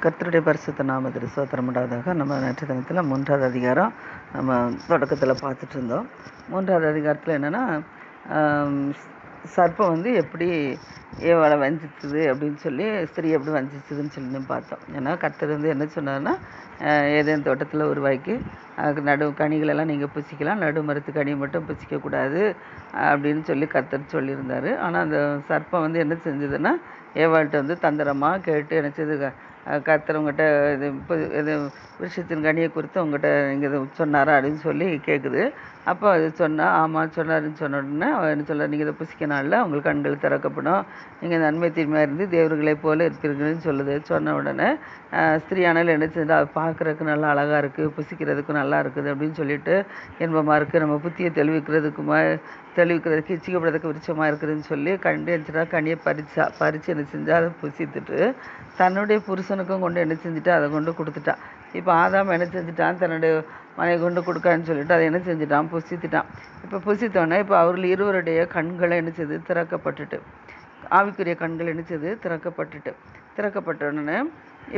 கர்த்தருடைய பரிசுத்த நாமத்திற்கு ஸ்தோத்திரம் உண்டாவதாக. நம்ம நேற்று தினத்தில் 3வது அதிகாரம் நம்ம தொடக்கத்தில் பார்த்துட்டு இருந்தோம். 3வது அதிகாரத்தில் என்னென்னா, சர்ப்பம் வந்து எப்படி ஏவாளை வஞ்சிச்சுது அப்படின்னு சொல்லி, ஸ்திரீ எப்படி வஞ்சிச்சுதுன்னு சொல்லி பார்த்தோம். ஏன்னா கர்த்தர் வந்து என்ன சொன்னார்னா, ஏதேன் தோட்டத்தில் உருவாக்கி நடு கனிகளெல்லாம் நீங்கள் புசிக்கலாம், நடு மரத்து கனி மட்டும் புசிக்கக்கூடாது அப்படின்னு சொல்லி கர்த்தர் சொல்லியிருந்தார். ஆனால் அந்த சர்ப்பம் வந்து என்ன செஞ்சதுன்னா, ஏவாள்கிட்ட வந்து தந்திரமாக கேட்டு என்ன செய்து, கர்த்தர் உங்கள்கிட்ட இது விருஷத்தின் கனியை குறித்து உங்கள்கிட்ட நீங்கள் இது சொன்னாரா அப்படின்னு சொல்லி கேட்குது. அப்போ அது சொன்னால் ஆமாம் சொன்னாருன்னு சொன்ன உடனே என்ன சொல்ல, நீங்கள் இதை புசிக்கனால உங்களுக்கு கண்கள் திறக்கப்படும், நீங்கள் நன்மை தீமையாக இருந்து தேவர்களை போல இருப்பீர்கள்னு சொல்லுது. சொன்ன உடனே ஸ்திரீயானால் என்ன செஞ்சா, பார்க்குறதுக்கு நல்லா அழகாக இருக்குது, புசிக்கிறதுக்கும் நல்லா இருக்குது அப்படின்னு சொல்லிட்டு இன்பமாக இருக்குது, நம்ம புத்தியை தெளிவிக்கிறதுக்கு இச்சிக்கப்படுறதுக்கு விருட்சமாக இருக்குதுன்னு சொல்லி கண்டிச்சா கனியை பறித்து என்ன செஞ்சால் அதை புசித்துட்டு தன்னுடைய புருஷனுக்கும் கொண்டு என்ன செஞ்சுட்டா அதை கொண்டு கொடுத்துட்டான். இப்போ ஆதாம் என்ன செஞ்சுட்டான், தன்னுடைய மனைவி கொண்டு கொடுக்கான்னு சொல்லிட்டு அதை என்ன செஞ்சுட்டான், புசித்துட்டான். இப்போ புசித்தோடனே இப்போ அவர்கள் இருவருடைய கண்களை என்ன செய்து திறக்கப்பட்டுட்டு, ஆவிக்குரிய கண்கள் என்ன செய்து திறக்கப்பட்ட உடனே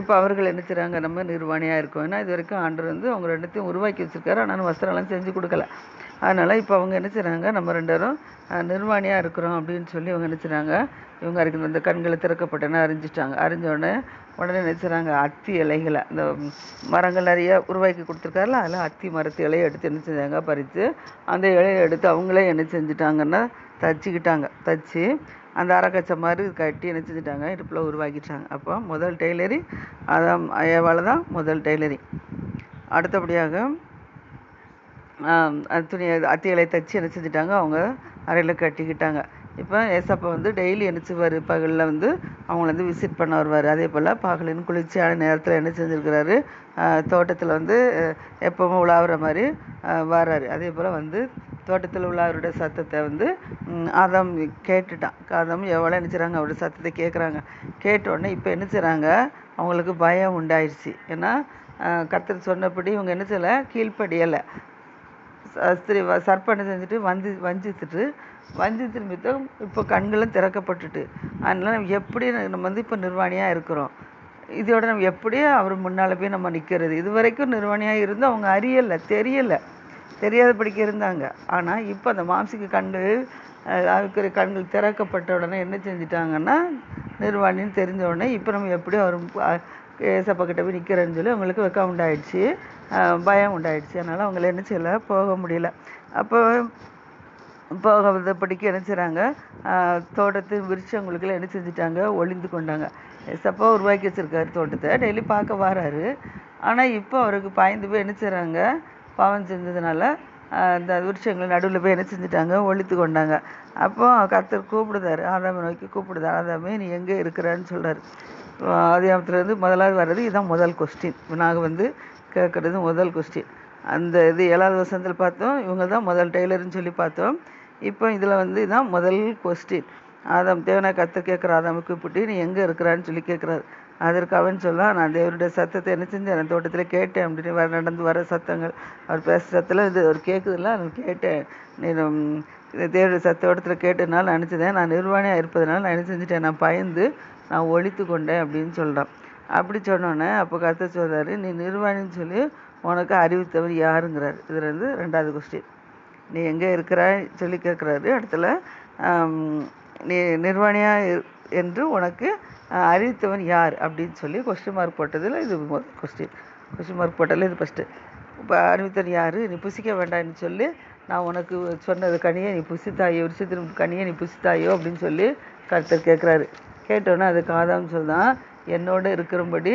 இப்போ அவர்கள் என்ன செய்கிறாங்க, நம்ம நிர்வாணியாக இருக்கோம். ஏன்னா இது வரைக்கும் ஆண்டவர் வந்து அவங்க ரெண்டுத்தையும் உருவாக்கி வச்சுருக்காரு, ஆனால் வஸ்திரம்லாம் செஞ்சு கொடுக்கல. அதனால் இப்போ அவங்க என்ன செய்கிறாங்க, நம்ம ரெண்டரும் நிர்வாணியாக இருக்கிறோம் அப்படின்னு சொல்லி அவங்க என்ன செய்கிறாங்க, இவங்க இருக்கிற இந்த கண்களை திறக்கப்பட்டன அறிஞ்சிட்டாங்க. அறிஞ்சோடனே உடனே என்ன செய்கிறாங்க, அத்தி இலைகளை, இந்த மரங்கள் நிறைய உருவாக்கி கொடுத்துருக்காருல, அதில் அத்தி மரத்து இலையை எடுத்து என்ன செஞ்சாங்க, பறித்து அந்த இலையை எடுத்து அவங்களே என்ன செஞ்சுட்டாங்கன்னா தச்சு அந்த அரைக்கச்ச மாதிரி கட்டி என்ன செஞ்சுட்டாங்க, இடுப்பில் உருவாக்கிட்டாங்க. அப்போ முதல் டெய்லரி அதான் ஏவாளை தான் முதல் டெய்லரி. அடுத்தபடியாக அத்தி இலையை தச்சு என்ன செஞ்சுட்டாங்க, அவங்க அறையில் கட்டிக்கிட்டாங்க. இப்போ ஏசப்பா வந்து டெய்லி என்ன செய்வார், பகலில் வந்து அவங்கள வந்து விசிட் பண்ண வருவார். அதே போல் பகலின் குளிர்ச்சியான நேரத்தில் என்ன செஞ்சுருக்கிறாரு, தோட்டத்தில் வந்து எப்பவும் உலாவுற மாதிரி வர்றாரு. அதே போல் வந்து தோட்டத்தில் உள்ளவருடைய சத்தத்தை வந்து ஆதாம் கேட்டுட்டான். ஆதாம் எவ்வளோ என்ன செய்கிறாங்க, அவருடைய சத்தத்தை கேட்குறாங்க. கேட்டோடனே இப்போ என்ன செய்கிறாங்க, அவங்களுக்கு பயம் உண்டாயிடுச்சு. ஏன்னா கர்த்தர் சொன்னபடி இவங்க என்ன செய்யலை, கீழ்ப்படியலை. சர்ப்பம் என்ன செஞ்சுட்டு வஞ்சித்து நிமித்தம் இப்போ கண்களும் திறக்கப்பட்டுட்டு, அதனால் நம்ம எப்படி நம்ம வந்து இப்போ நிர்வாணியாக இருக்கிறோம், இதோட நம்ம எப்படி அவர் முன்னால் போய் நம்ம நிற்கிறது. இது வரைக்கும் நிர்வாணியாக இருந்து அவங்க தெரியாதபடிக்கு இருந்தாங்க. ஆனால் இப்போ அந்த மாம்சிக்கு அதுக்கு கண்கள் திறக்கப்பட்ட உடனே என்ன செஞ்சிட்டாங்கன்னா, நிர்வாணின்னு தெரிஞ்ச உடனே இப்போ நம்ம எப்படி அவர் ஏசப்பா கிட்ட போய் நிற்கிறேன்னு சொல்லி அவங்களுக்கு வெக்கம் உண்டாயிடுச்சு, பயம் உண்டாயிடுச்சு. அதனால் அவங்கள என்ன செய்யலை, போக முடியல. அப்போ போகிறபடிக்கு என்ன செய்கிறாங்க, தோட்டத்து விருட்சங்களுக்குள்ள என்ன செஞ்சுட்டாங்க, ஒளிந்து கொண்டாங்க. ஏசப்பா உருவாக்கி வச்சுருக்காரு தோட்டத்தை, டெய்லி பார்க்க வராரு. ஆனால் இப்போ அவருக்கு பாய்ந்து போய் என்ன செய்கிறாங்க, பாவம் செஞ்சதுனால அந்த விருட்சங்கள் நடுவில் போய் என்ன செஞ்சுட்டாங்க, ஒழித்து கொண்டாங்க. அப்போ கர்த்தர் கூப்பிடுதாரு, ஆதாமை நோக்கி கூப்பிடுதாரு, ஆதாமே நீ எங்கே இருக்கிறான்னு சொல்கிறார். ஆதியாகமத்துலேருந்து முதலாவது வர்றது இதுதான் முதல் கொஸ்டின். நாங்கள் வந்து கேட்குறது முதல் கொஸ்டின். அந்த இது 7வது வசனத்தில் பார்த்தோம், இவங்க தான் முதல் டெய்லர்னு சொல்லி பார்த்தோம். இப்போ இதில் வந்து இதுதான் முதல் கொஸ்டின். தேவனை கர்த்தர் கேட்குற ஆதாமை கூப்பிட்டு நீ எங்கே இருக்கிறான்னு சொல்லி கேட்குறாரு. அதற்கு அவன் சொல்லலாம், நான் தேவருடைய சத்தத்தை என்ன செஞ்சேன், அந்த தோட்டத்தில் கேட்டேன் அப்படின்னு நடந்து வர சத்தங்கள், அவர் பேசுகிற சத்தத்தில் இது அவர் கேட்குதுல்ல, நான் கேட்டேன், நீ தேவருடைய தோட்டத்தில் கேட்டதுனால நான் நினச்சதேன், நான் நிர்வாணியாக இருப்பதுனால நான் என்ன செஞ்சுட்டேன், நான் பயந்து நான் ஒழித்து கொண்டேன் அப்படின்னு சொல்கிறான். அப்படி சொன்னோன்னே அப்போ கர்த்தர் சொல்கிறாரு, நீ நிர்வாணின்னு சொல்லி உனக்கு அறிவித்தவர் யாருங்கிறார். இதில் இருந்து 2வது கொஸ்டின், நீ எங்கே இருக்கிறாய் சொல்லி கேட்குறாரு. இடத்துல நீ நிர்வாணியாக என்று உனக்கு அறிவித்தவன் யார் அப்படின்னு சொல்லி கொஸ்டின் மார்க் போட்டதில் இது கொஸ்டின் மார்க் போட்டதில் இது ஃபஸ்ட்டு. இப்போ அறிவித்தவன் யார், நீ புசிக்க வேண்டாம்னு சொல்லி நான் உனக்கு சொன்னது கனியை நீ புசித்தாயோ, விருட்சத்தின் கனியை நீ புசித்தாயோ அப்படின்னு சொல்லி கர்த்தர் கேட்குறாரு. கேட்டோன்னே அதுக்கு ஆதாம் சொல்தான், என்னோட இருக்கிறபடி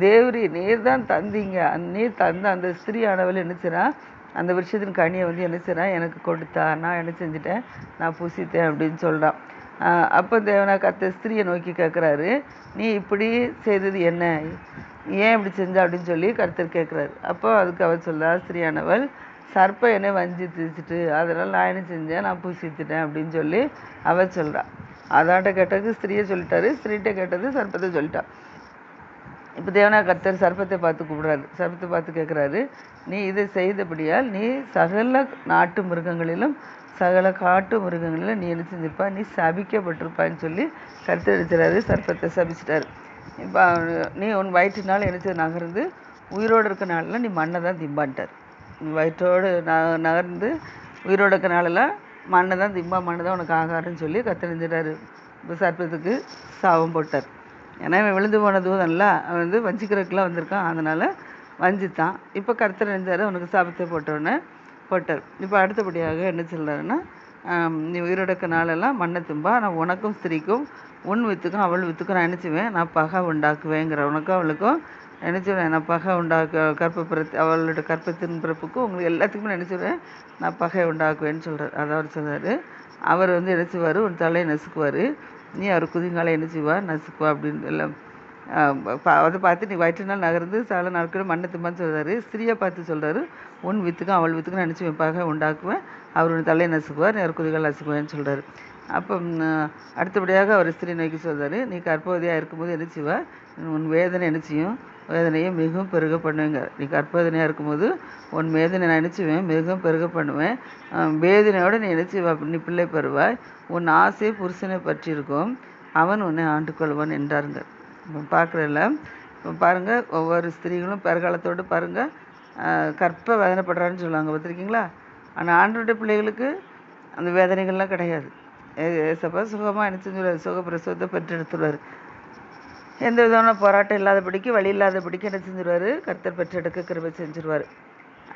தேவரி நீர் தான் தந்தீங்க, நீர் தந்த அந்த ஸ்திரீயானவள் என்ன செய்றான், அந்த விருட்சத்தின் கனியை வந்து என்ன செய்றான் எனக்கு கொடுத்தா, நான் என்ன செஞ்சுட்டேன், நான் புசித்தேன் அப்படின்னு சொல்கிறான். அப்போ தேவனா கர்த்தர் ஸ்திரியை நோக்கி கேட்குறாரு, நீ இப்படி செய்தது என்ன, ஏன் இப்படி செஞ்சா அப்படின்னு சொல்லி கர்த்தர் கேட்குறாரு. அப்போ அதுக்கு அவள் சொல்றா, ஸ்திரியானவள் சர்ப்பம் என்னை வஞ்சித்துட்டு அதனால் நான் என்ன செஞ்சேன், நான் புசித்துட்டேன் அப்படின்னு சொல்லி அவள் சொல்கிறான். அதாட்ட கேட்டது ஸ்திரியை சொல்லிட்டாரு, ஸ்திரீட்ட கேட்டது சர்ப்பத்தை சொல்லிட்டான். இப்போ தேவனா கர்த்தர் சர்ப்பத்தை பார்த்து கூப்பிடுறாரு. சர்ப்பத்தை பார்த்து கேட்குறாரு, நீ இதை செய்தபடியால் நீ சகல நாட்டு மிருகங்களிலும் சகல காட்டு மிருகங்களிலும் நீ என்ன செஞ்சிருப்பா, நீ சபிக்கப்பட்டிருப்பான்னு சொல்லி கர்த்தர் அடிச்சிடாரு, சர்ப்பத்தை சபிச்சிட்டாரு. இப்போ நீ உன் வயிற்றினால் நினைச்சது நகர்ந்து உயிரோடு இருக்க நாளில் நீ மண்ணை தான் திம்பான்ட்டார். நீ வயிற்றோடு நகர்ந்து உயிரோடு இருக்க நாளெல்லாம் மண்ணை தான் திம்பா, மண்ணை தான் உனக்கு ஆகாரம்னு சொல்லி கத்தறிஞ்சிட்டாரு. இப்போ சர்ப்பத்துக்கு சாபம் போட்டார். ஏன்னா இவன் விழுந்து போன தூதன்ல, அவன் வந்து வஞ்சிக்கிறதுக்குலாம் வந்திருக்கான், அதனால் வஞ்சித்தான். இப்போ கர்த்தர் நினைஞ்சார், அவனுக்கு சாபத்தை போட்டோடனே போட்டார். இப்போ அடுத்தபடியாக என்ன சொல்கிறாருன்னா, நீ உயிரோடக்க நாளெல்லாம் மண்ணை திம்பா, நான் உனக்கும் ஸ்திரீக்கும் உன் வித்துக்கும் அவள் வித்துக்கும் நான் நினச்சிவேன், நான் பகை உண்டாக்குவேங்கிற. உனக்கும் அவளுக்கும் நினச்சிடுவேன், நான் பகை அவளோட கற்பத்தின் பிறப்புக்கும் உங்களுக்கு எல்லாத்துக்குமே நினச்சிடுவேன், நான் பகை உண்டாக்குவேன்னு சொல்கிறார். அதாவது சொல்கிறாரு, அவர் வந்து நினச்சிவார், உன் தலையை நசுக்குவார், நீ அவர் குதிங்காலை நினச்சிவா நசுக்குவா அப்படின்னு எல்லாம் அதை பார்த்து நீ வயிற்றுநாள் நகர்ந்து சால நாட்கள் மண்ணை திம்பான்னு சொல்கிறாரு. ஸ்திரியை பார்த்து சொல்கிறாரு, உன் வித்துக்கும் அவள் வித்துக்கும் நினச்சிவேன், பகை உண்டாக்குவேன், அவர் உன் தலையை நசுக்குவார், நீ அவர் குதிகால் நசுக்குவேன்னு சொல்கிறாரு. அப்போ அடுத்தபடியாக அவர் ஸ்திரீ நோக்கி சொல்கிறாரு, நீ கர்ப்பவதியாக இருக்கும்போது நினச்சிவா, உன் வேதனை நினச்சியும் வேதனையை மிகவும் பெருக பண்ணுவேங்க. நீ கர்ப்பவதியாக இருக்கும்போது உன் வேதனை நான் நினச்சிவேன், மிகவும் பெருக பண்ணுவேன், வேதனையோடு நீ நினச்சிவா, நீ பிள்ளை பெறுவாய், உன் ஆசை புருஷனை பற்றி இருக்கும், அவன் உன்னை ஆண்டு கொள்வான் என்றாருங்க. இப்போ பார்க்குறதில்ல, இப்போ பாருங்கள், ஒவ்வொரு ஸ்திரீகளும் பிறகாலத்தோடு பாருங்கள் கற்ப வேதனைப்படுறான்னு சொல்லுவாங்க, பார்த்துருக்கீங்களா? ஆனால் ஆண்டோடைய பிள்ளைகளுக்கு அந்த வேதனைகள்லாம் கிடையாது. ஏசப்பா சுகமாக என்ன செஞ்சுருவார், சுகப்பிரசவத்தை பெற்றெடுத்துருவார். எந்த விதமான போராட்டம் இல்லாதபடிக்கு, வழி இல்லாதபடிக்கு என்ன செஞ்சுருவார், கர்த்தர் பெற்றெடுக்க கிருபை செஞ்சுருவார்.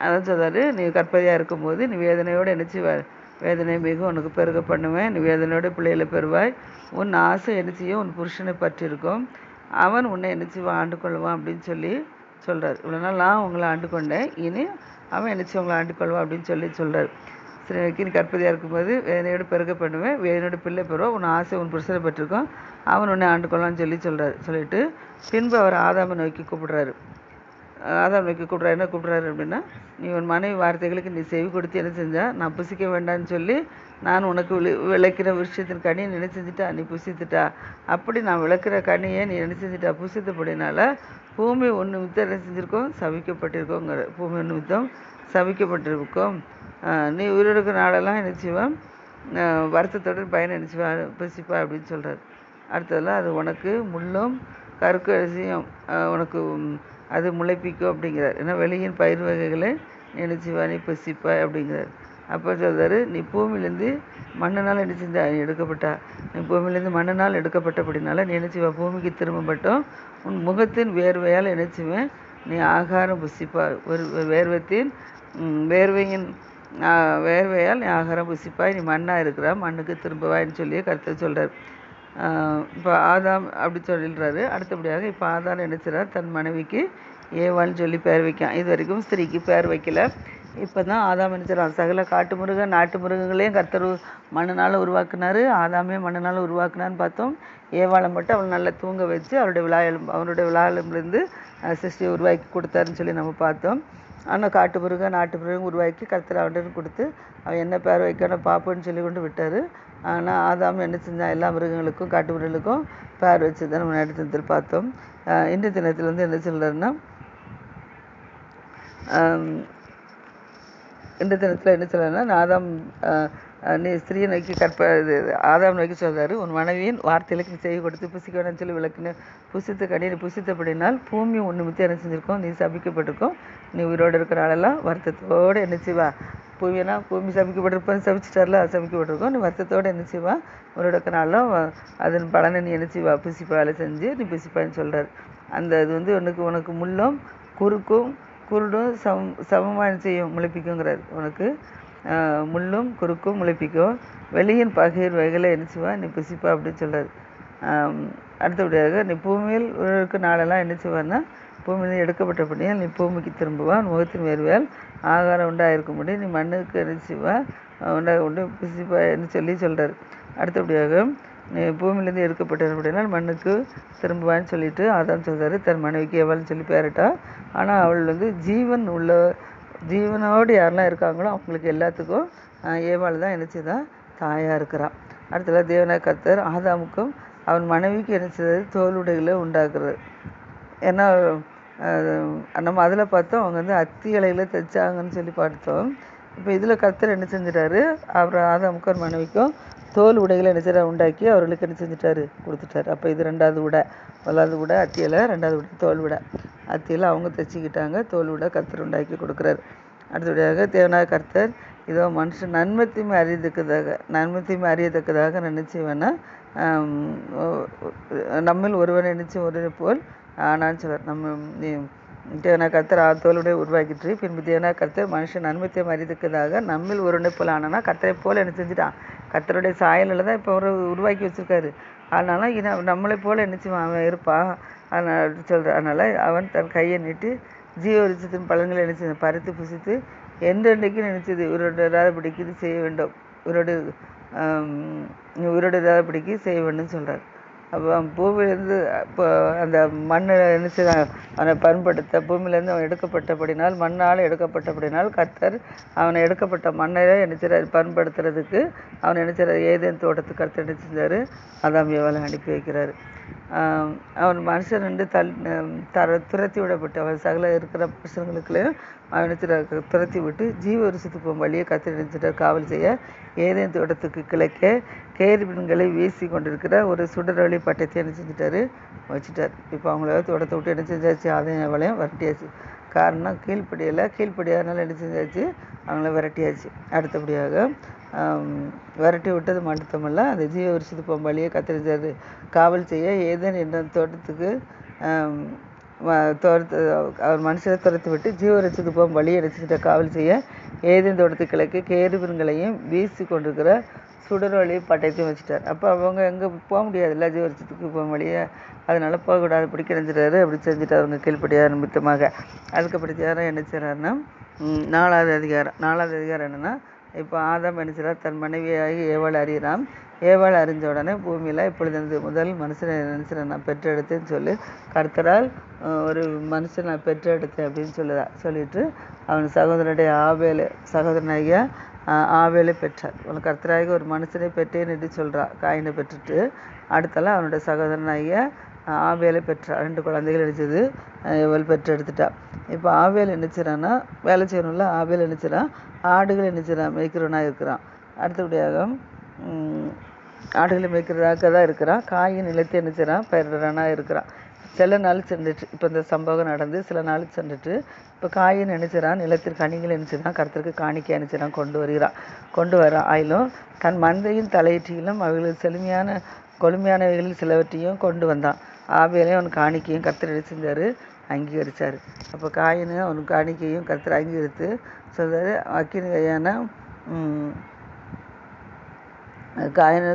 அதான் சொல்கிறாரு, நீ கற்பதியாக இருக்கும்போது நீ வேதனையோடு நினச்சிவார், வேதனை மிகவும் உனக்கு பெருக பண்ணுவேன், நீ வேதனையோட பிள்ளைகளை பெறுவாய், உன் ஆசை என்ன செய்யும், உன் புருஷனை பற்றி இருக்கும், அவன் உன்னை என்ன செய்வான், ஆண்டு கொள்வான் அப்படின்னு சொல்லி சொல்கிறார். இவ்வளோ நாள் நான் உங்களை ஆண்டு கொண்டேன், இனி அவன் என்ன செய்ய உங்களை ஆண்டு கொள்வான் அப்படின்னு சொல்கிறார். சரி, நீ கற்பதியாக இருக்கும்போது வேதனையோடு பெருக பண்ணுவேன், வேதனையோட பிள்ளை பெறுவோம், உன் ஆசை உன் புருஷனை பற்றிருக்கோம், அவன் உன்னை ஆண்டு கொள்வான்னு சொல்கிறார். சொல்லிட்டு பின்பு அவர் ஆதாமை நோக்கி கூப்பிடுறாரு. ஆதாம் நோக்கி கூப்பிட்றாரு. என்ன கூப்பிட்றாரு அப்படின்னா, நீ உன் மனைவி வார்த்தைகளுக்கு நீ செவி கொடுத்து என்ன செஞ்சா, நான் புசிக்க வேண்டான்னு சொல்லி நான் உனக்கு விளக்கிற விஷயத்தின் கனியை நீ என்ன செஞ்சுட்டா, நீ புசித்துட்டா, அப்படி நான் விளக்குற கனியை நீ என்ன செஞ்சுட்டா, புசித்தபடினால பூமி ஒன்று நிமித்தம் என்ன செஞ்சுருக்கோம், சவிக்கப்பட்டிருக்கோங்கிற. பூமி ஒன்று நிமித்தம் சவிக்கப்பட்டிருக்கோம், நீ உயிரிழக்கிற நாளெல்லாம் என்ன செய்வான், வருத்தத்தோடு பயனை நினச்சிவா புசிப்பா அப்படின்னு சொல்கிறார். அடுத்ததெல்லாம் அது உனக்கு முள்ளும் கருக்கு அரிசியும் உனக்கு அது முளைப்பிக்கும் அப்படிங்கிறார். ஏன்னா வெளியின் பயிர் வகைகளை நினைச்சிவா நீ புசிப்பா அப்படிங்கிறார். அப்போ சொல்கிறாரு, நீ பூமியிலேருந்து மண்ணினால் என்ன செஞ்சா எடுக்கப்பட்டா, நீ பூமியிலேருந்து மண்ணினால் எடுக்கப்பட்டபடினால நீ நினைச்சிவா பூமிக்கு திரும்பப்பட்டோம், உன் முகத்தின் வேர்வையால் நினைச்சுவேன் நீ ஆகாரம் புசிப்பா, ஒரு வேர்வையால் நீ ஆகாரம் புசிப்பாய், நீ மண்ணாக இருக்கிறா, மண்ணுக்கு திரும்பவாயின்னு சொல்லி கருத்து சொல்கிறார். இப்போ ஆதாம் அப்படி சொல்லிடுறாரு. அடுத்தபடியாக இப்போ ஆதாம் நினைச்சார், தன் மனைவிக்கு ஏவாள்னு சொல்லி பேர் வைக்கான். இது வரைக்கும் ஸ்திரீக்கு பேர் வைக்கல. இப்போ தான் ஆதாம் நினைச்சான். சகல காட்டு மிருகம் நாட்டு மிருகங்களையும் கர்த்தர் மண்ணினால் உருவாக்குனார், ஆதாமே மண்ணினால் உருவாக்குனான்னு பார்த்தோம். ஏவாளை மட்டும் அவள் நல்லா தூங்க வச்சு அவனுடைய விழா எலும்புலேருந்து சிருஷ்டியை உருவாக்கி கொடுத்தாருன்னு சொல்லி நம்ம பார்த்தோம். ஆனால் காட்டு மிருகம் நாட்டு மிருகம் உருவாக்கி கர்த்தர் அவனுக்கு கொடுத்து அவன் என்ன பேர் வைக்கணும் பார்ப்போன்னு சொல்லி கொண்டு விட்டார். ஆனால் ஆதாம் என்ன செஞ்சான், எல்லா மிருகங்களுக்கும் காட்டு மிருகங்களுக்கும் பேர் வச்சு தான் நம்ம நடத்தி பார்த்தோம். இன்றைய தினத்தில் வந்து என்ன சொல்கிறாருன்னா, இந்த தினத்தில் என்ன சொல்கிறாருன்னா, ஆதாம் நீ ஸ்திரீயை நோக்கி ஆதாம் நோக்கி சொல்கிறாரு, உன் மனைவியின் வார்த்தைகளுக்கு நீ செய்ய கொடுத்து புசிக்க வேணும்னு சொல்லி விளக்குன்னு புசித்த கடியை புசித்தபடினால் பூமி ஒன்று மித்தி என்ன செஞ்சுருக்கோம், நீ சபிக்கப்பட்டிருக்கோம், நீ உயிரோடு இருக்கிற ஆளெல்லாம் வருத்தத்தோடு என்ன செய்வா, பூமி சபிக்கப்பட்டிருப்பான்னு சபிச்சிட்டார்ல, சபிக்கப்பட்டிருக்கோம், நீ வருத்தத்தோடு என்ன செய்வா, உயிரோடு இருக்கிற ஆளெல்லாம் அதன் பலனை நீ என்ன செய்வா, புசிப்பா வேலை செஞ்சு நீ புசிப்பான்னு சொல்கிறார். அந்த இது வந்து உனக்கு முள்ளும் குருடும் சமமாக செய்யும் முளைப்பிக்குங்கிறார். உனக்கு முள்ளும் குறுக்கும் முளைப்பிக்கும், வெளியின் பகிர் வகைகளை என்னச்சுவா நீ புசிப்பா அப்படின்னு சொல்கிறார். அடுத்தபடியாக நீ பூமியில் இருக்க நாளெல்லாம் என்னச்சுவான்னா, பூமியில் எடுக்கப்பட்டபடியால் நீ பூமிக்கு திரும்புவான், முகத்தின் வேர்வையால் ஆகாரம் உண்டாயிருக்கும்படி நீ மண்ணுக்கு என்னச்சுவா உண்டு புசிப்பா என்று சொல்லி சொல்கிறார். அடுத்தபடியாக நீ பூமியிலேருந்து எடுக்கப்பட்டபடினால் மண்ணுக்கு திரும்புவான்னு சொல்லிட்டு அதான் சொல்கிறாரு. தன் மனைவிக்கு எவ்வளோன்னு சொல்லி பேரிட்டா. ஆனால் அவள் வந்து ஜீவனோடு யாரெல்லாம் இருக்காங்களோ அவங்களுக்கு எல்லாத்துக்கும் ஏவாள் தான் நினச்சிதான் தாயாக இருக்கிறான். அடுத்தது தேவனாய கர்த்தர் ஆதாமுக்கும் அவன் மனைவிக்கு நினச்சது தோலுடைகளை உண்டாக்குறாரு. ஏன்னா நம்ம அதில் பார்த்தோம், அவங்க வந்து அத்தி இலையில் தைச்சாங்கன்னு சொல்லி பார்த்தோம். இப்போ இதில் கர்த்தர் என்ன செஞ்சிட்டாரு, அவர் ஆதாமுக்கு ஒரு மனைவிக்கும் தோல் உடைகளை என்ன செய்ய உண்டாக்கி அவர்களுக்கு என்ன செஞ்சிட்டாரு, கொடுத்துட்டாரு. அப்போ இது 2வது உடை. முதலாவது உடை அத்தியில், 2வது உடை தோல் உடை. அத்தியில் அவங்க தைச்சிக்கிட்டாங்க, தோல் உடை கர்த்தர் உண்டாக்கி கொடுக்குறாரு. அடுத்தபடியாக தேவனாக கர்த்தர் இதோ மனுஷன் நன்மத்தையும் அறியத்தக்கதாக நினைச்சு வேணால் நம்மில் ஒருவனை நினைச்சு ஒருவனை போல் ஆனான்னு சொல்கிறார். தேவனா கர்த்தர் தோலுடைய உருவாக்கிட்டு பின்பு தேவனா கர்த்தர் மனுஷன் நன்மத்தையும் அறியத்தக்கதாக நம்மில் ஒருவனை போல் ஆனானா கர்த்தரை போல் என்ன செஞ்சுட்டான். கர்த்தருடைய சாயலில் தான் இப்போ அவர் உருவாக்கி வச்சுருக்காரு. அதனால நம்மளை போல் என்ன செய்வான், அவன் இருப்பான். அதனால் சொல்கிறார். அதனால் அவன் தன் கையை நீட்டி ஜீவ விருட்சத்தின் பலன்களை என்ன செய்ய பறித்து புசித்து என்றென்றைக்கு நினைச்சது உயிரோடாதபடிக்கு இது செய்ய வேண்டும், உயிரோடாதபடிக்கு செய்ய வேண்டும்னு சொல்கிறார். அப்போ பூமியிலேருந்து இப்போ அந்த மண்ணை என்ன செய்ய அவனை பண்படுத்த பூமியிலேருந்து அவன் எடுக்கப்பட்டபடினால் மண்ணால் எடுக்கப்பட்டபடினால் கர்த்தர் அவனை எடுக்கப்பட்ட மண்ணை என்ன செய்கிறார், பண்படுத்துறதுக்கு அவனை என்ன செய்கிறார், ஏதேன் தோட்டத்துக்கு கர்த்தர் என்ன செஞ்சார், ஆதாம் ஏவாளை அனுப்பி வைக்கிறார். அவன் மனுஷன் வந்து துரத்தி விடப்பட்டு அவன் சகல இருக்கிற மனுஷங்களுக்குள்ளேயும் அவன் நினைச்சிட்டு துரத்தி விட்டு ஜீவ வருஷத்துக்கு போகும் வழியை கர்த்தர் நினைச்சிட்டார் காவல் செய்ய ஏதேன் தோட்டத்துக்கு கிழக்கே கேருபீன்களை வீசி கொண்டிருக்கிற ஒரு சுடரொளி பட்டத்தை என்ன செஞ்சிட்டாரு, வச்சுட்டார். இப்போ அவங்கள தோட்டத்தை விட்டு என்ன செஞ்சாச்சு, ஆதாம் ஏவாளையும் விரட்டியாச்சு. காரணம் கீழ்ப்படியாதனால என்ன செஞ்சாச்சு, அவங்கள விரட்டியாச்சு. அடுத்தபடியாக விரட்டி விட்டது மட்டுமல்ல, அந்த ஜீவ வருஷத்துக்கு போகும் வழியை கத்தரிச்சாரு காவல் செய்ய ஏதேன் என்ற தோட்டத்துக்கு அவர் மனுஷரை துரத்தி விட்டு ஜீவ வருஷத்துக்கு போகும் வழியை அடிச்சுட்ட காவல் செய்ய ஏதேன் தோட்டத்துக்கு கிழக்கு கேருபீன்களையும் வீசி கொண்டிருக்கிற சுடரொளி பட்டயத்தையும் வச்சுட்டார். அப்போ அவங்க எங்கே போக முடியாதுல்ல ஜீவ வருஷத்துக்கு போகும் வழியை, அதனால போகக்கூடாது அப்படி கிடஞ்சிட்டாரு. அப்படி செஞ்சுட்டார் அவங்க கீழ்ப்படியாத நிமித்தமாக. அதுக்கப்புறம் என்ன செய்கிறாருன்னா 4வது அதிகாரம் என்னென்னா, இப்போ ஆதாம் என்ன செய்கிறார், தன் மனைவியாகி ஏவாள் அறிகிறான். ஏவாள் அறிஞ்ச உடனே பூமியில் இப்பொழுது முதல் மனுஷனை நினைச்சிட நான் பெற்றெடுத்தேன்னு சொல்லி கர்த்தரால் ஒரு மனுஷன் நான் பெற்றெடுத்தேன் அப்படின்னு சொல்லிட்டு அவன் சகோதரனாகிய ஆவேலை பெற்றார். அவன் கர்த்தராகி ஒரு மனுஷனை பெற்றேன்னு என்று சொல்கிறான். காயினை பெற்றுட்டு அடுத்தலாம் அவனுடைய சகோதரனாகிய ஆவேலை பெற்றார். 2 குழந்தைகள் நினைச்சது இவள் பெற்றெடுத்துட்டான். இப்போ ஆவேல் நினைச்சிடான்னா வேலை செய்யணும்ல, ஆவேல் நினைச்சிடான் ஆடுகள் நினைச்சிடான் மேய்க்கிறவனாக இருக்கிறான். அடுத்தபடியாக ஆடுகளை மேய்க்கிறதாக தான் இருக்கிறான். காயின் நிலத்தை நினைச்சிடான் பயிரிடறானாக இருக்கிறான். சில நாள் சென்றுட்டு இப்போ இந்த சம்பவம் நடந்து சில நாள் சென்றுட்டு இப்போ காயின் நினைச்சிடான் நிலத்திற்கு கனிகள் நினைச்சிடான் கர்த்தருக்கு காணிக்கை நினைச்சிடான் கொண்டு வரான். ஆயிலும் தன் மந்தையின் தலையீட்டிலும் அவர்களுக்கு கொழுமையானவைகளில் சிலவற்றையும் கொண்டு வந்தான். ஆவேலையும் அவன் காணிக்கையும் கர்த்தர் என்ன செஞ்சார், அங்கீகரித்தார். அப்போ காயினும் அவன் காணிக்கையும் கர்த்தர் அங்கீகரித்து சொல்கிறாரு. அக்கினி கையான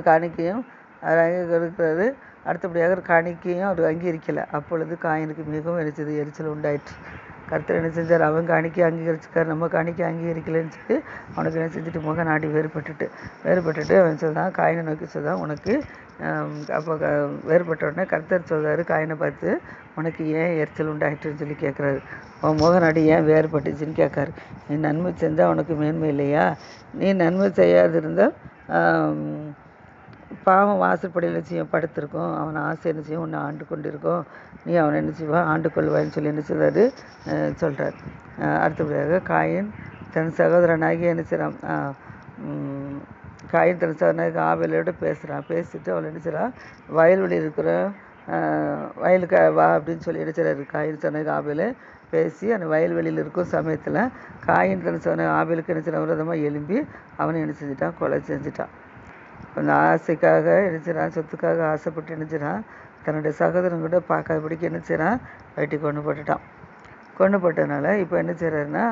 காணிக்கையும் அவர் அங்கீகரிக்கிறாரு. அடுத்தபடியாக காணிக்கையும் அவர் அங்கீகரிக்கலை. அப்பொழுது காயினுக்கு மிகவும் எரிச்சல் உண்டாயிற்று. கர்த்தர் என்ன செஞ்சார், அவன் காணிக்கை அங்கீகரிச்சுக்கார், நம்ம காணிக்கை அங்கீகரிக்கலைன்னு சொல்லி அவனுக்கு என்ன செஞ்சுட்டு முக நாடி வேறுபட்டுட்டு அவன் சொல்கிறான், காயினை நோக்கி சொல்கிறான் உனக்கு. அப்போ வேறுபட்ட உடனே கர்த்தர் சொல்கிறாரு காயினை பார்த்து, உனக்கு ஏன் எரிச்சல் உண்டாயிட்டுன்னு சொல்லி கேட்குறாரு. உன் முக நாடி ஏன் வேறுபட்டுச்சுன்னு கேட்காரு. நீ நன்மை செஞ்சால் உனக்கு மேன்மை இல்லையா? நீ நன்மை செய்யாதிருந்தால் பாவம் வாசற்படியில் செய்யும் படுத்திருக்கோம், அவனை ஆசை என்ன செய்யும் உன்னை ஆண்டு கொண்டிருக்கோம், நீ அவனை என்ன செய்வா ஆண்டு கொள்வான்னு சொல்லி என்ன செய்வார் சொல்கிறார். அடுத்தபடியாக காயின் தன் சகோதரனாகி என்ன செய்கிறான், காயின் தன் சகோதரனாகி ஆவேலோடு பேசிட்டு அவள் என்ன செய்கிறான், வயல்வெளி இருக்கிற வயலுக்கு வா அப்படின்னு சொல்லி என்ன செய்கிறாரு. காயின் சொன்னாங்க ஆவேலை பேசி அந்த வயல்வெளியில் இருக்கும் சமயத்தில் காயின் தன் சொன்ன ஆவேலுக்கு என்ன செய்யறான், விரோதமாக எழும்பி அவனை என்ன செஞ்சிட்டான், கொலை செஞ்சிட்டான். அந்த ஆசைக்காக என்ன செய்கிறான், சொத்துக்காக ஆசைப்பட்டு என்ன செய்கிறான், தன்னுடைய சகோதரன் கூட பார்க்காதபடிக்கு என்ன செய்கிறான், வெட்டி கொண்டு போட்டதுனால இப்போ என்ன செய்கிறாருன்னா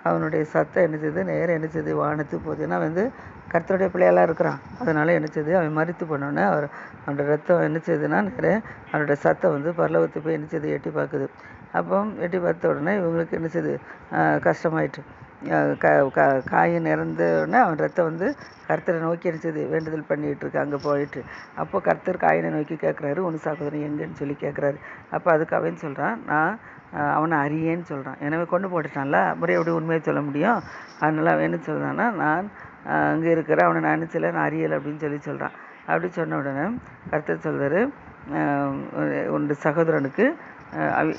அவனுடைய சத்தம் என்ன செய்யுது, நேரம் என்ன செய்யுது வானத்துக்கு போகுது. ஏன்னா வந்து கர்த்தருடைய பிள்ளையெல்லாம் இருக்கிறான். அதனால் என்ன செய்யுது, அவன் மறித்து போனோன்னே அவனோட ரத்தம் என்ன செய்யுதுன்னா நேரம் அவனோட சத்தம் வந்து பரலோகத்துக்கு போய் என்ன செய்யுது எட்டி பார்க்குது. அப்போ எட்டி பார்த்த உடனே இவங்களுக்கு என்ன செய்யுது, கஷ்டமாயிட்டு. காயின் இறந்த உடனே அவன் ரத்தம் வந்து கர்த்தரை நோக்கி அடிச்சது வேண்டுதல் பண்ணிகிட்டு இருக்கு அங்கே போயிட்டு. அப்போ கர்த்தர் காயினை நோக்கி கேட்குறாரு, உன் சகோதரன் எங்கன்னு சொல்லி கேட்குறாரு. அப்போ அதுக்கு அவன் சொல்கிறான், நான் அவனை அறியேன்னு சொல்கிறான். எனவே கொண்டு போட்டுட்டான்ல, அப்புறம் எப்படி உண்மையை சொல்ல முடியும். அதனால் அவன் என்ன சொல்கிறான்னா, நான் அங்கே இருக்கிற அவனை நான் நினச்சல நான் அறியலை அப்படின்னு சொல்கிறான். அப்படி சொன்ன உடனே கர்த்தர் சொல்கிறாரு, உன் சகோதரனுக்கு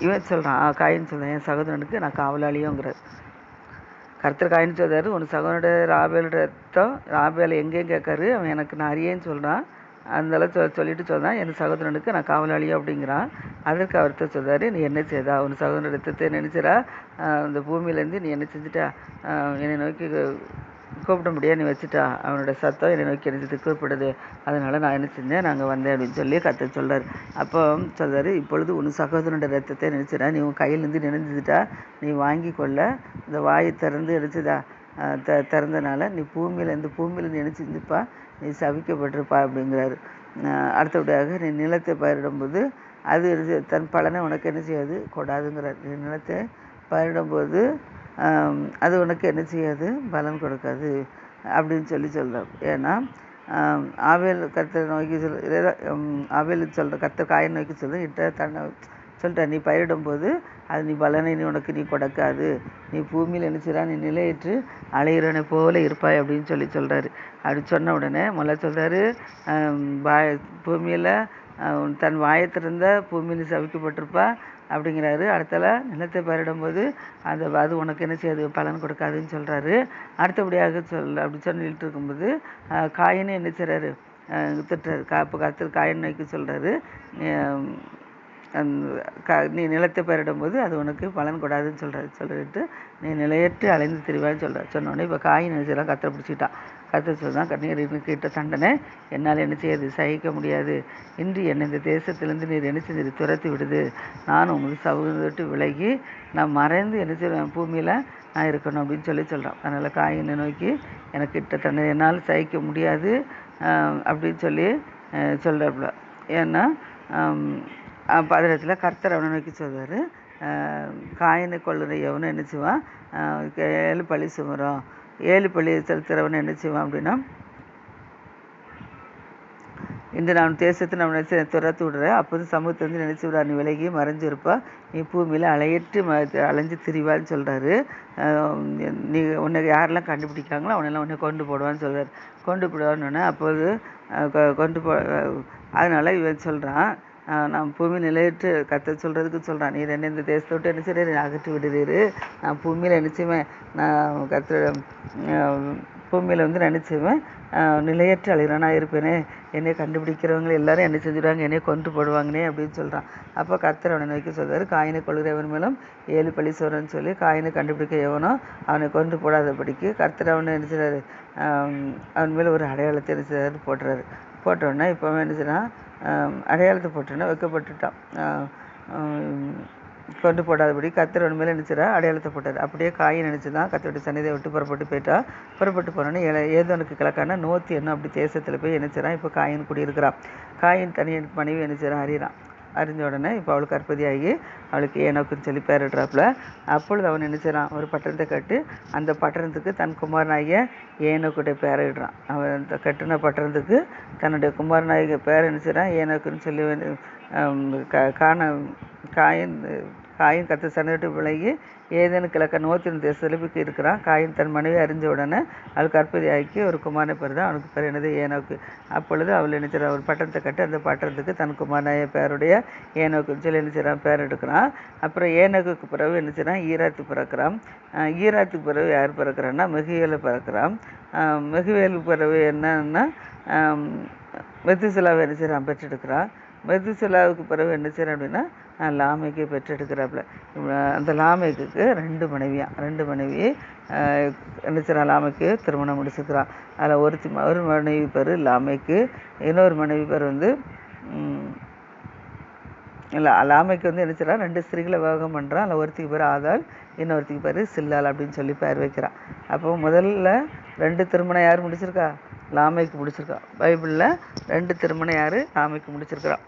இவன் சொல்கிறான், காயின்னு சொல்கிறான், என் சகோதரனுக்கு நான் காவலாளியோங்கிறார். கர்த்தர் காயின்னு சொல்றாரு, உன் சகோதரனுடைய ராபேலோட ரத்தம், ராபேல் எங்கேயும் கேட்காரு, அவன் எனக்கு நான் அறியேன்னு சொல்கிறான். அதனால சொல்லிட்டு சொல்கிறான், என் சகோதரனுக்கு நான் காவலாளியோ அப்படிங்கிறான். அதற்கு அவர்கிட்ட சொல்கிறாரு, நீ என்ன செய்தா, உன் சகோதரன் ரத்தத்தை நினைச்சிடா, இந்த பூமியிலேருந்து நீ என்ன செஞ்சுட்டா, என்னை நோக்கி கூப்பிட முடியாது, நீ வச்சுட்டா, அவனோட சத்தம் என்னை நோக்கி எனக்கு கூப்பிடுது, அதனால் நான் என்ன செஞ்சேன், நாங்கள் வந்தேன் அப்படின்னு சொல்லி கர்த்தர் சொல்கிறார். அப்போ சொல்கிறாரு, இப்பொழுது உன் சகோதரனோட ரத்தத்தை நினைச்சிடா, நீ உன் கையிலேருந்து நினைஞ்சிட்டா, நீ வாங்கி கொள்ள, இந்த வாயை திறந்து எடுத்துதா, திறந்தனால நீ பூமியிலேருந்து என்ன செஞ்சுப்பா, நீ சபிக்கப்பட்டிருப்பா அப்படிங்கிறாரு. அடுத்தபடியாக நீ நிலத்தை பயிரிடும்போது அது தன் பலனை உனக்கு என்ன செய்யாது, கொடாதுங்கிறார். நீ நிலத்தை பயிரிடும்போது அது உனக்கு என்ன செய்யாது, பலன் கொடுக்காது அப்படின்னு சொல்கிறார். ஏன்னா ஆவேல் கர்த்தரை நோக்கி ஆவேல் கர்த்தர் காயை நோக்கி இட்ட தன்னை சொல்லிட்டார், நீ பயிரிடும்போது அது நீ பலனை உனக்கு கொடுக்காது, நீ பூமியில் என்ன செய்றா, நீ நிலையற்று அலையிறனை போல இருப்பாய் அப்படின்னு சொல்கிறாரு. அப்படி சொன்ன உடனே சொல்கிறாரு, பூமியில் தன் வாயத்திருந்த பூமியில் சவிக்கப்பட்டிருப்பா அப்படிங்கிறாரு. அடுத்தல நிலத்தை பயிரிடும்போது அது உனக்கு என்ன செய்யாது, பலன் கொடுக்காதுன்னு சொல்கிறாரு. அடுத்தபடியாக அப்படி சொல்லிட்டு இருக்கும்போது காயின்னு என்ன செய்கிறாரு, திட்டுறாரு. கர்த்தர் காயின் நோக்கி சொல்கிறாரு, நீ நிலத்தை பயிரிடும்போது அது உனக்கு பலன் கொடாதுன்னு சொல்லிட்டு நீ நிலையற்று அலைந்து திரிவான்னு சொன்னோடனே இப்போ காயின் நினைச்செல்லாம் கத்தரை பிடிச்சிட்டான். கத்தர் சொல்கிறான், கண்ணீருக்கு இட்ட தண்டனை என்னால் என்ன செய்யாது, சகிக்க முடியாது. இன்று என்னை இந்த தேசத்திலேருந்து நீர் என்ன செஞ்சது, துரத்தி விடுது. நான் உங்களுக்கு சவுட்டு விலகி நான் மறைந்து என்ன செய்வேன், பூமியில் நான் இருக்கணும் அப்படின்னு சொல்கிறான். அதனால் காயினை நோக்கி எனக்கு இட்ட தண்டனை என்னால் சகிக்க முடியாது அப்படின்னு சொல்கிறாப்புல. ஏன்னா பதினத்தில் கர்த்தர் அவனை நோக்கி சொல்வார், காயினை கொள்ளுற எவனும் என்ன செய்வான், 7 பழி சுமரும். 7 பழி செலுத்துகிறவனை என்ன செய்வான் அப்படின்னா, இந்த நான் தேசத்தை நம்ம துரத்து விடுறேன், அப்போது சமூகத்தை வந்து நினைச்சு விடா, நீ விலகி மறைஞ்சிருப்பா, நீ பூமியில் அலைஞ்சு திரிவான்னு சொல்கிறாரு. நீ உன்னை யாரெல்லாம் கண்டுபிடிக்காங்களோ அவனெல்லாம் உன்னை கொண்டு போடுவான்னு சொல்கிறார். கொண்டு போடுவான்னு அப்போது அதனால் இவன் சொல்கிறான், நான் பூமி நிலையிட்டு கர்த்தர் சொல்கிறதுக்கு சொல்கிறான், நீர் என்ன இந்த தேசத்தை விட்டு என்ன செய்ய அகற்றி விடுறீரு, நான் பூமியில் நினச்சிவேன், நான் கர்த்தர் பூமியில் வந்து நினச்சிவேன் நிலையற்ற அழிகிறானா இருப்பேனே, என்னை கண்டுபிடிக்கிறவங்க எல்லாரும் என்ன செஞ்சுடுவாங்க, என்னை கொண்டு போடுவாங்கனே அப்படின்னு சொல்கிறான். அப்போ கர்த்தர் அவனை நோக்கி சொல்கிறார், காயினை கொள்கிறவன் மேலும் 7 பழி சொல்கிறேன்னு சொல்லி காயினை கண்டுபிடிக்க எவனோ அவனை கொண்டு போடாதபடிக்கு கர்த்தர் அவனை என்ன செய்கிறாரு, அவன் மேலே ஒரு அடையாளத்தை என்ன செய்கிறாரு, போட்டுறாரு. போட்டோன்னா இப்போ அவன் என்ன செய்கிறான், அடையாளத்தை போட்டோன்னா வைக்கப்பட்டுட்டான். கொண்டு போடாதபடி கர்த்தர் அவன் மேலே நினச்சிடா அடையாளத்தை போட்டார். அப்படியே காயை நினச்சி தான் கர்த்தருடைய சன்னிதியை விட்டு புறப்பட்டு போனோன்னே ஏதோனுக்கு கிழக்கான நோத்தி என்ன அப்படி தேசத்தில் போய் நினச்சிடான். இப்போ காயின் குடியிருக்கிறான். காயின் தனியன் மனைவி நினச்சிடான், அறிஞ்ச உடனே இப்போ அவளுக்கு கற்பதியாகி அவளுக்கு ஏனோக்குன்னு சொல்லி பேரிடுறாப்புல. அப்பொழுது அவன் நினச்சிடான், ஒரு பட்டணத்தை கட்டு அந்த பட்டணத்துக்கு தன் குமாரனாகிய ஏனோக்குடைய பேரிடுறான். அவன் கட்டின பட்டணத்துக்கு தன்னுடைய குமாரனாகிய பேரை நினச்சிடான் ஏனோக்குன்னு சொல்லி காயின் கர்த்தர் சன்னிதியை விட்டு விலகி ஏதேனு கிழக்க நோத்தின் தேசத்தில் இருக்கிறான். காயின் தன் மனைவி அறிஞ்ச உடனே அவள் கற்பதியாக்கி ஒரு குமாரனை பெறுதான். அவனுக்கு பேர் என்னது, ஏனோக்கு. அப்பொழுது அவள் நினைச்சிடா, ஒரு பட்டணத்தை கட்டி அந்த பட்டணத்துக்கு தன் குமாரனாய பேருடைய ஏனோக்குன்னு சொல்லி நினைச்சிடான் பேர் எடுக்கிறான். அப்புறம் ஏனோக்கு பிறகு நினைச்சிடான் ஈராத்து பிறக்கிறான். ஈராத்துக்கு பிறகு யார் பிறக்கிறான்னா மெகுவேலை பிறக்கிறான். மெகுவேலுக்கு பிறகு என்னன்னா மெத்துசலாவை நினைச்சிடான் பெற்றெடுக்கிறான். மெத்துசலாவுக்கு பிறகு என்ன செய்கிறான் அப்படின்னா லாமேக்கை பெற்றெடுக்கிறாப்புல. அந்த லாமேக்கு 2 மனைவி என்ன செய்கிறான், லாமேக்கு திருமணம் முடிச்சுக்கிறான். அதில் ஒரு மனைவி பேர் லாமேக்கு, இன்னொரு மனைவி பேர் வந்து இல்லை லாமேக்கு வந்து என்ன செய்கிறான், 2 ஸ்திரீகளை விவாகம் பண்ணுறான். அதில் ஒருத்திக்கு பேர் ஆதாள், இன்னொருத்திக்கு பேர் சில்லாள் அப்படின்னு சொல்லி பேர் வைக்கிறான். அப்போ முதல்ல 2 திருமணம் யார் முடிச்சிருக்கா, லாமேக்கு முடிச்சிருக்கான். பைபிளில் 2 திருமணம் யார், லாமேக்கு முடிச்சிருக்கிறான்.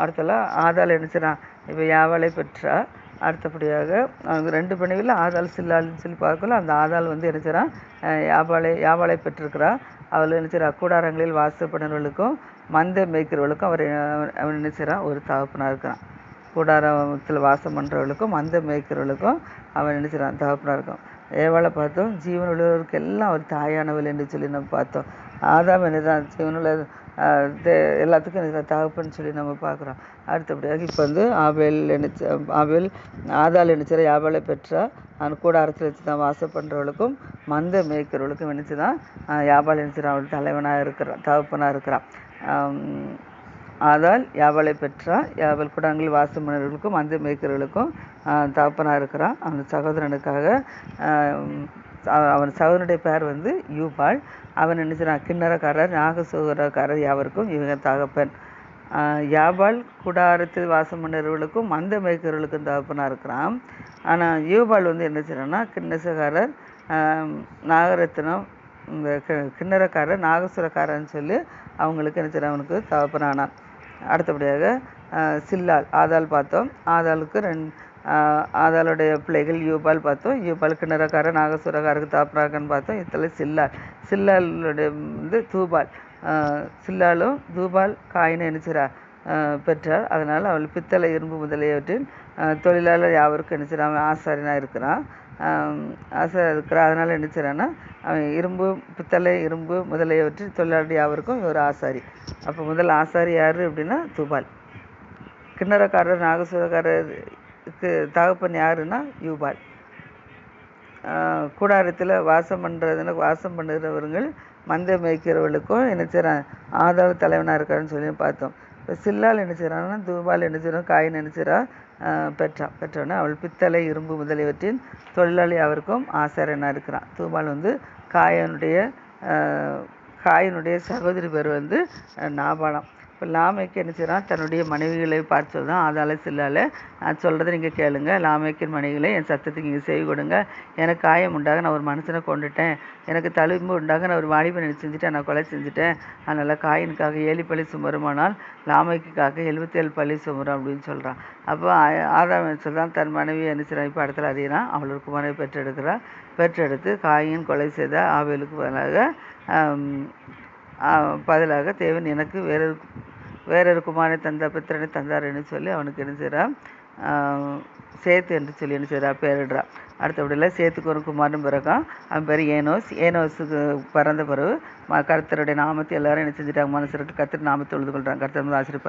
அடுத்தலாம் ஆதாள் நினச்சிடான், இப்போ யாவாளை பெற்றா. அடுத்தபடியாக அவங்க 2 மனைவியில் ஆதாள் சில்லாள்னு சொல்லி பார்க்கல. அந்த ஆதாள் வந்து நினச்சிடான் யாவாளை பெற்றிருக்கிறா. அவள் நினச்சிடா கூடாரங்களில் வாசப்படுறவர்களுக்கும் மந்தை மேய்க்கிறவர்களுக்கும் அவன் நினச்சிடான் ஒரு தகப்பனாக இருக்கிறான். கூடாரத்தில் வாசம் பண்ணுறவர்களுக்கும் மந்தை மேய்க்கிறவர்களுக்கும் அவன் நினச்சிடான் தகப்பனாக இருக்கும். ஏவாளை பார்த்தோம், ஜீவன் உள்ளவருக்கு எல்லாம் ஒரு தாயானவள் என்று சொல்லி நம்ம பார்த்தோம். ஆதாம் என்னதான் ஜீவனுள்ள எல்லாத்துக்கும் எனக்கு தகப்பன்னு சொல்லி நம்ம பார்க்குறோம். அடுத்தபடியாக இப்போ வந்து ஆதாள் நினைச்சார் யாபாலை பெற்றா. அவன் கூடாரத்தில் வச்சு தான் வாசம் பண்ணுறவளுக்கும் மந்த மேய்க்கிறவளுக்கும் நினச்சி தான் யாபால் நினைச்சிடான். அவள் தலைவனாக இருக்கிறான், தகப்பனாக இருக்கிறான். ஆதாள் யாபாலை பெற்றா. யாபால் கூடாரங்களில் வாசம் பண்ணுறவர்களுக்கும் மந்த மேய்க்கிறவளுக்கும் தகப்பனாக இருக்கிறான். அவன் சகோதரனுக்காக அவன் சகோதரனுடைய பேர் வந்து யூபால். அவன் நினைச்சான் கிண்ணறக்காரர் நாகசூரக்காரர் யாவருக்கும் இவங்க தகப்பன். யாபால் கூடாரத்தில் வாசம் பண்ணுறவர்களுக்கும் மந்த மேய்க்கிறவர்களுக்கும் தகப்பனாக இருக்கிறான். ஆனால் யூபால் வந்து என்ன செய்யறான்னா கிண்ணசக்காரர் நாகரத்னம் இந்த கிண்ணறக்காரர் நாகசுரக்காரன்னு சொல்லி அவங்களுக்கு என்ன செய்ய அவனுக்கு தகப்பனானான். அடுத்தபடியாக சில்லாள் ஆதாள் பார்த்தோம். ஆதாளுக்கு ஆதாளுடைய பிள்ளைகள் யூபால் பார்த்தோம். யூபால் கிண்ணறக்காரர் நாகசுரக்காரருக்கு தகப்பனாகன்னு பார்த்தோம். இதில் சில்லாளுடைய வந்து தூபால். சில்லாலும் தூபால் காயினை நினைச்சிரா பெற்றார். அதனால் அவள் பித்தளை இரும்பு முதலியவற்றின் தொழிலாளர் யாவருக்கும் நினைச்சிடா. அவன் ஆசாரியனாக இருக்கிறான், ஆசாரியாக இருக்கிறான். அதனால் நினைச்சிடான்னா அவன் இரும்பு பித்தளை இரும்பு முதலியவற்றின் தொழிலாளர் யாவருக்கும் ஒரு ஆசாரி. அப்போ முதல் ஆசாரி யார் அப்படின்னா தூபால். கிண்ணறக்காரர் நாகசூரக்காரருக்கு தகப்பன் யாருன்னா யூபால். கூடாரத்தில் வாசம் பண்ணுறவர்கள் மந்த மேய்க்கிறவர்களுக்கும் என்ன செய்கிறான் ஆதாள் தலைவனாக இருக்காருன்னு சொல்லி பார்த்தோம். இப்போ சில்லால் என்ன செய்கிறான்னா தூபால் என்ன செய்கிறான் காயின் என்ன செய்கிறா பெற்றோன்னா அவள் பித்தளை இரும்பு முதலியவற்றின் தொழிலாளி அவருக்கும் ஆசாரியனாக இருக்கிறான். தூபால் வந்து காயினுடைய சகோதரி பேர் வந்து நாபாலாம். இப்போ லாமேக்கு என்ன செய்கிறான் தன்னுடைய மனைவிகளை பார்த்து தான் ஆதாள சில்லால் சொல்கிறத நீங்கள் கேளுங்க. லாமேக்கின் மனைவிகளை என் சத்தத்துக்கு நீங்கள் செவி கொடுங்க. எனக்கு காயம் உண்டாக நான் ஒரு மனுஷனை கொண்டுட்டேன், எனக்கு தழும்பு உண்டாக நான் ஒரு வாலிபனை செஞ்சுட்டேன், நான் கொலை செஞ்சுட்டேன். அதனால் காயினுக்காக 7 பழி சுமருமானால் லாமேக்குக்காக 77 பழி சுமரும் அப்படின்னு சொல்கிறான். அப்போ ஆதாம் சொல்கிறான் தன் மனைவி என்ன செய்கிறான். இப்போ இடத்துல அறியிறான். அவள் ஒரு குமாரனை பெற்றெடுத்து காயின் கொலை செய்த ஆபேலுக்கு பதிலாக தேவன் எனக்கு வேறொரு குமாரனை பித்திரனை தந்தாருன்னு சொல்லி அவனுக்கு என்ன செய்கிறான் சேத்து என்று சொல்லி என்ன செய்கிறா பேரிடுறான். அடுத்தபடியில் சேத்துக்கு ஒரு குமாரன் பிறக்கான். அவன் பேர் ஏனோஸுக்கு பிறந்த பிறகு கர்த்தருடைய நாமத்தை எல்லாரும் என்ன செஞ்சுட்டாங்க மனசுக்கு கர்த்தர் நாமத்தை தொழுது கொள்கிறான். கர்த்தர் ஆசிரியர்